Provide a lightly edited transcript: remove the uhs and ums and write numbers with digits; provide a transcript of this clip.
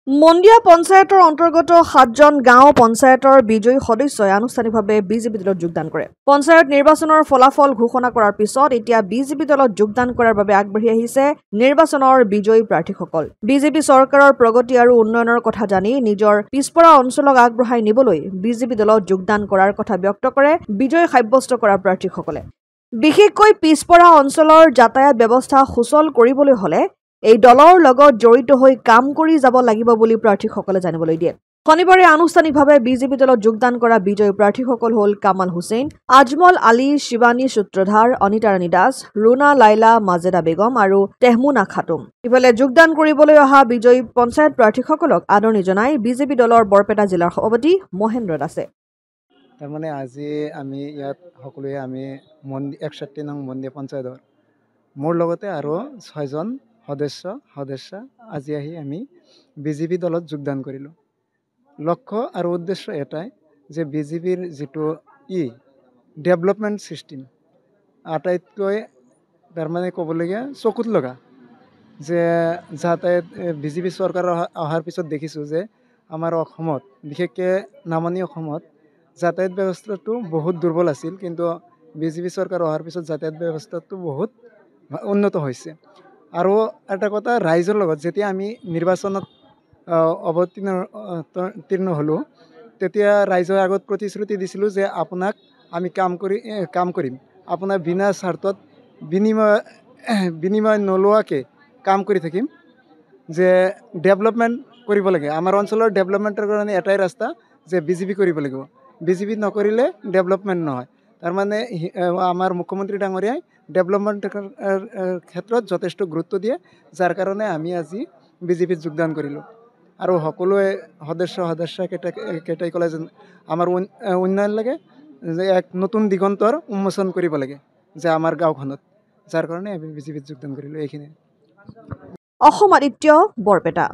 মন্দিয়া পঞ্চায়তৰ অন্তৰ্গত ৭জন গাঁও পঞ্চায়তৰ বিজয়ী সদস্যই আনুষ্ঠানিকভাৱে বিজেপি দলত যোগদান কৰে। পঞ্চায়ত নিৰ্বাচনৰ ফলাফল ঘোষণা কৰাৰ পিছত এতিয়া বিজেপি দলত যোগদান কৰাৰ বাবে আগবাঢ়ি আহিছে নিৰ্বাচনৰ বিজয়ী প্ৰাৰ্থীসকল। বিজেপি চৰকাৰৰ প্ৰগতি আৰু উন্নয়নৰ কথা জানি নিজৰ পিছপৰা অঞ্চলক আগবঢ়াই নিবলৈ বিজেপি দলত যোগদান কৰাৰ কথা ব্যক্ত কৰে বিজয় সাব্যস্ত কৰা প্ৰাৰ্থীসকলে। বিশেষকৈ পিছপৰা অঞ্চলৰ যাতায়াত ব্যৱস্থা সুচল কৰিবলৈ হলে এই দলৰ লগত জড়িত হৈ কাম কৰি যাব লাগিব বুলি প্ৰাৰ্থীসকলে জানিবলৈ দিয়ে। শনিবাৰে আনুষ্ঠানিকভাৱে বিজেপি দলত যোগদান কৰা বিজয়ী প্ৰাৰ্থীসকল হ'ল কামাল হুছেইন, আজমল আলী, শিৱানী সূত্ৰধাৰ, অনিতা ৰাণী দাস, ৰুনা লাইলা, মাজেদা বেগম আৰু তেহমুনা খাতুম। ইফালে যোগদান কৰিবলৈ অহা বিজয়ী পঞ্চায়ত প্ৰাৰ্থীসকলক আদৰণি জনাই বিজেপি দলৰ বৰপেটা জিলাৰ সভাপতি মহেন্দ্ৰ দাসে। তাৰমানে আজি আমি ইয়াত সকলোৱে আমি 61 নং মন্দিয়া পঞ্চায়তৰ মোৰ লগতে আৰু 6জন সদস্য আজি আহি আমি বিজেপি দলত যোগদান কৰিলোঁ। লক্ষ্য আৰু উদ্দেশ্য এটাই যে বিজেপিৰ যিটো ডেভেলপমেণ্ট ছিষ্টেম আটাইতকৈ তাৰমানে ক'বলগীয়া চকুত লগা যে যাতায়াত বিজেপি চৰকাৰ অহাৰ পিছত দেখিছোঁ যে আমাৰ অসমত বিশেষকৈ নামনি অসমত যাতায়াত ব্যৱস্থাটো বহুত দুৰ্বল আছিল, কিন্তু বিজেপি চৰকাৰ অহাৰ পিছত যাতায়াত ব্যৱস্থাটো বহুত উন্নত হৈছে। আৰু এটা কথা, ৰাইজৰ লগত যেতিয়া আমি নিৰ্বাচনত অৱতীৰ্ণ হ'লোঁ তেতিয়া ৰাইজৰ আগত প্ৰতিশ্ৰুতি দিছিলোঁ যে আপোনাক আমি কাম কৰিম, আপোনাৰ বিনা স্বাৰ্থত বিনিময় নোলোৱাকৈ কাম কৰি থাকিম, যে ডেভেলপমেণ্ট কৰিব লাগে। আমাৰ অঞ্চলৰ ডেভেলপমেণ্টৰ কাৰণে এটাই ৰাস্তা যে বিজেপি কৰিব লাগিব, বিজেপি নকৰিলে ডেভেলপমেণ্ট নহয়। তাৰমানে আমাৰ মুখ্যমন্ত্ৰী ডাঙৰীয়াই ডেভেলপমেণ্টৰ ক্ষেত্ৰত যথেষ্ট গুৰুত্ব দিয়ে, যাৰ কাৰণে আমি আজি বিজেপিত যোগদান কৰিলোঁ। আৰু সকলোৱে সদস্যকেইটাই ক'লে যে আমাৰ উন্নয়ন লাগে, যে এক নতুন দিগন্তৰ উন্মোচন কৰিব লাগে যে আমাৰ গাঁওখনত, যাৰ কাৰণে আমি বিজেপিত যোগদান কৰিলোঁ। এইখিনি। অসম আদিত্য, বৰপেটা।